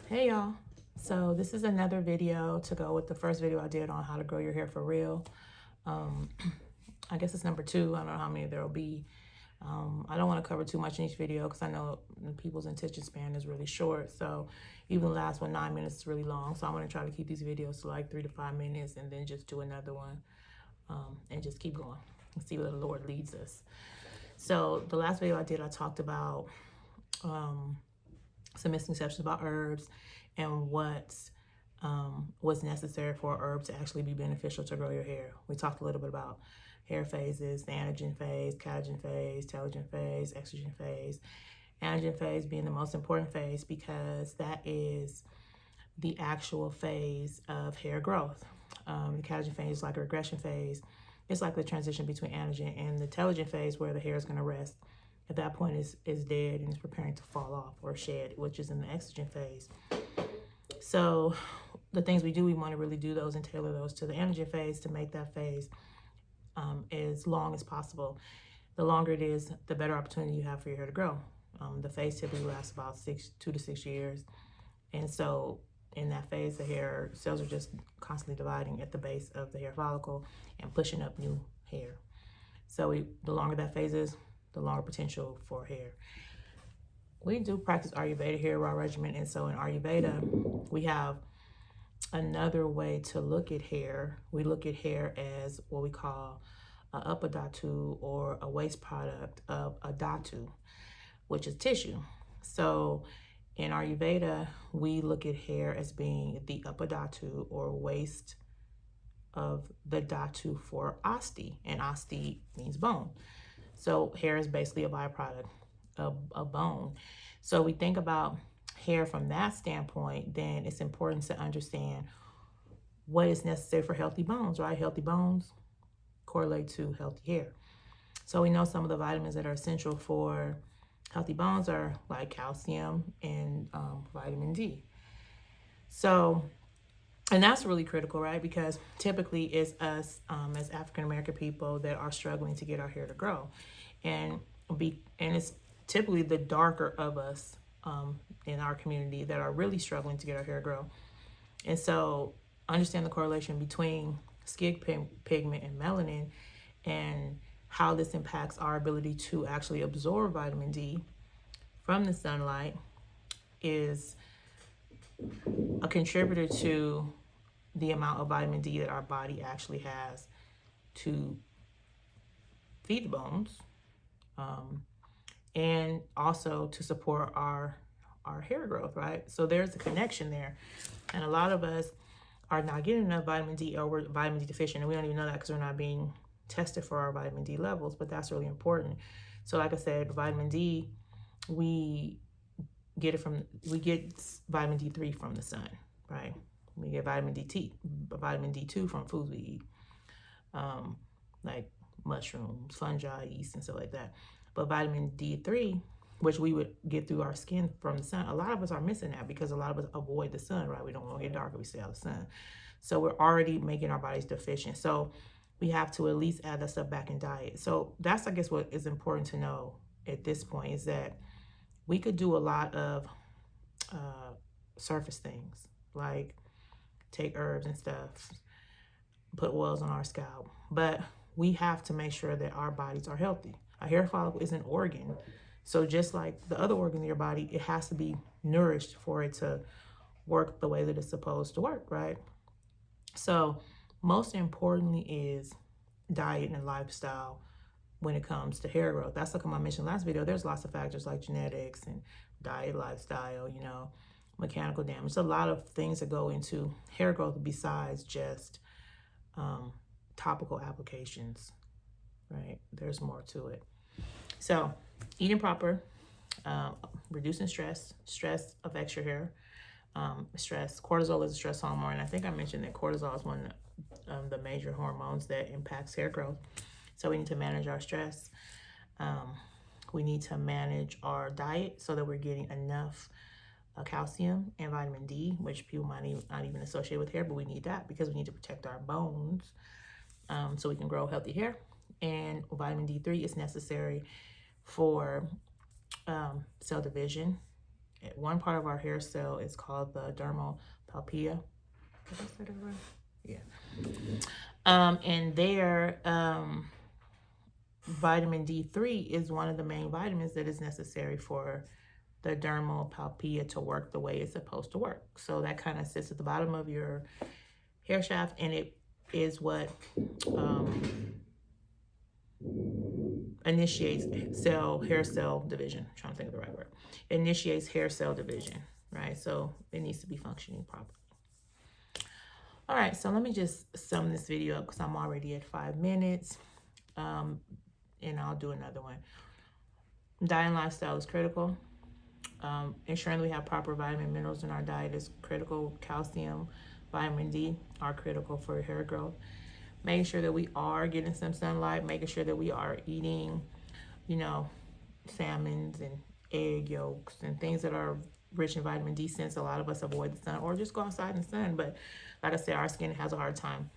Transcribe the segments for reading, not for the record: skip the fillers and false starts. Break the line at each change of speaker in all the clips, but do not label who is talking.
Hey y'all. So this is another video to go with the first video I did on how to grow your hair for real. I guess it's number 2. I don't know how many there will be. I don't want to cover too much in each video because I know people's attention span is really short. So even the last one, 9 minutes, is really long. So I'm going to try to keep these videos to like 3 to 5 minutes and then just do another one and just keep going and see where the Lord leads us. So the last video I did, I talked about some misconceptions about herbs and what's necessary for a herb to actually be beneficial to grow your hair. We talked a little bit about hair phases, the anagen phase, catagen phase, telogen phase, estrogen phase. Anagen phase being the most important phase because that is the actual phase of hair growth. The catagen phase is like a regression phase. It's like the transition between anagen and the telogen phase where the hair is going to rest. At that point, is dead and is preparing to fall off or shed, which is in the estrogen phase. So the things we do, we want to really do those and tailor those to the anagen phase to make that phase as long as possible. The longer it is, the better opportunity you have for your hair to grow. The phase typically lasts about 2 to 6 years. And so in that phase, the hair cells are just constantly dividing at the base of the hair follicle and pushing up new hair. So the longer that phase is, the longer potential for hair. We do practice Ayurveda hair raw regimen, and so in Ayurveda, we have another way to look at hair. We look at hair as what we call a upadhatu or a waste product of a dhatu, which is tissue. So in Ayurveda, we look at hair as being the upadhatu or waste of the dhatu for asti, and asti means bone. So hair is basically a byproduct of a bone. So we think about hair from that standpoint, then it's important to understand what is necessary for healthy bones, right? Healthy bones correlate to healthy hair. So we know some of the vitamins that are essential for healthy bones are like calcium and vitamin D. So, and that's really critical, right? Because typically it's us as African-American people that are struggling to get our hair to grow. And it's typically the darker of us in our community that are really struggling to get our hair to grow. And so understand the correlation between skin pigment and melanin and how this impacts our ability to actually absorb vitamin D from the sunlight is a contributor to the amount of vitamin D that our body actually has to feed the bones, and also to support our hair growth, right? So there's a connection there. And a lot of us are not getting enough vitamin D, or we're vitamin D deficient, and we don't even know that because we're not being tested for our vitamin D levels, but that's really important. So like I said, vitamin D, we get vitamin D3 from the sun, right? We get vitamin D2 from foods we eat, like mushrooms, fungi, yeast, and stuff like that. But vitamin D3, which we would get through our skin from the sun, a lot of us are missing that because a lot of us avoid the sun, right? We don't want to get darker, we stay out of the sun. So we're already making our bodies deficient. So we have to at least add that stuff back in diet. So that's, I guess, what is important to know at this point is that we could do a lot of surface things, like take herbs and stuff, put oils on our scalp, but we have to make sure that our bodies are healthy. A hair follicle is an organ. So just like the other organ in your body, it has to be nourished for it to work the way that it's supposed to work, right? So most importantly is diet and lifestyle when it comes to hair growth. That's like I mentioned last video. There's lots of factors like genetics and diet, lifestyle, mechanical damage. A lot of things that go into hair growth besides just topical applications, right? There's more to it. So eating proper, reducing stress. Stress affects your hair. Cortisol is a stress hormone. And I think I mentioned that cortisol is one of the major hormones that impacts hair growth. So we need to manage our stress. We need to manage our diet so that we're getting enough calcium and vitamin D, which people might not even associate with hair, but we need that because we need to protect our bones so we can grow healthy hair. And vitamin D3 is necessary for cell division one part of our hair cell is called the dermal palpia. Did I say that right? Yeah. And there, vitamin D3 is one of the main vitamins that is necessary for the dermal palpia to work the way it's supposed to work. So that kind of sits at the bottom of your hair shaft, and it is what initiates hair cell division. I'm trying to think of the right word. It initiates hair cell division, right? So it needs to be functioning properly. All right, so let me just sum this video up because I'm already at 5 minutes, and I'll do another one. Diet and lifestyle is critical. Ensuring we have proper vitamin minerals in our diet is critical. Calcium, vitamin D are critical for hair growth. Making sure that we are getting some sunlight, making sure that we are eating, you know, salmons and egg yolks and things that are rich in vitamin D, since a lot of us avoid the sun or just go outside in the sun. But like I said, our skin has a hard time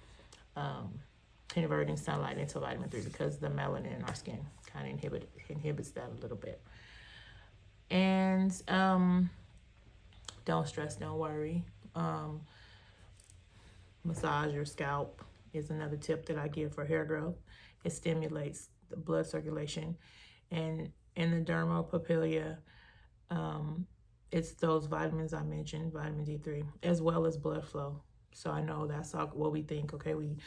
converting sunlight into vitamin 3 because the melanin in our skin kind of inhibits that a little bit. And don't stress, don't worry. Massage your scalp is another tip that I give for hair growth. It stimulates the blood circulation. And in the dermal papilla, it's those vitamins I mentioned, vitamin D3, as well as blood flow. So I know that's what we think. Okay, we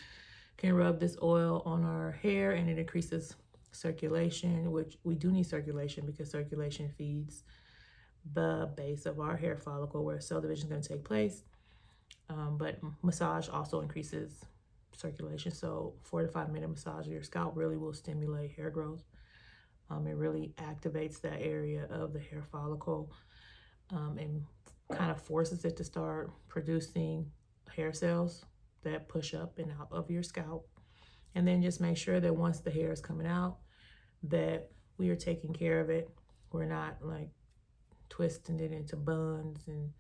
can rub this oil on our hair and it increases circulation, which we do need circulation because circulation feeds the base of our hair follicle where cell division is going to take place. But massage also increases circulation. So 4 to 5 minute massage of your scalp really will stimulate hair growth. It really activates that area of the hair follicle and kind of forces it to start producing hair cells that push up and out of your scalp. And then just make sure that once the hair is coming out, that we are taking care of it. We're not like twisting it into buns and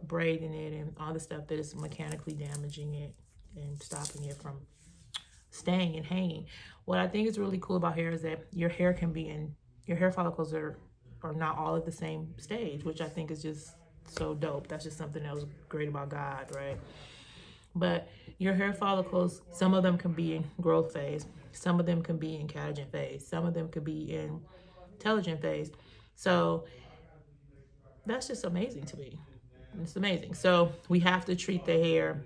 braiding it and all the stuff that is mechanically damaging it and stopping it from staying and hanging. What I think is really cool about hair is that your hair follicles are not all at the same stage, which I think is just so dope. That's just something that was great about God, right? But your hair follicles, some of them can be in growth phase, some of them can be in catagen phase, some of them could be in telogen phase. So that's just amazing to me. It's amazing. So we have to treat the hair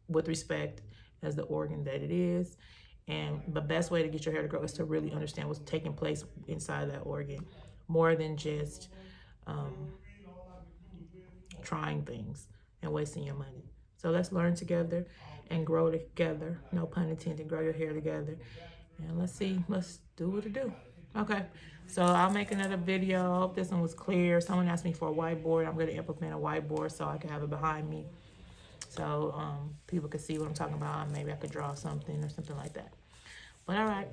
with respect as the organ that it is. And the best way to get your hair to grow is to really understand what's taking place inside that organ, more than just trying things and wasting your money. So let's learn together and grow together. No pun intended, grow your hair together. And let's do what it do. Okay, so I'll make another video. I hope this one was clear. Someone asked me for a whiteboard. I'm going to implement a whiteboard so I can have it behind me, so people can see what I'm talking about. Maybe I could draw something or something like that. But all right,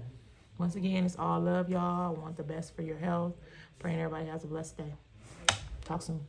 once again, it's all love, y'all. I want the best for your health. Praying everybody has a blessed day. Talk soon.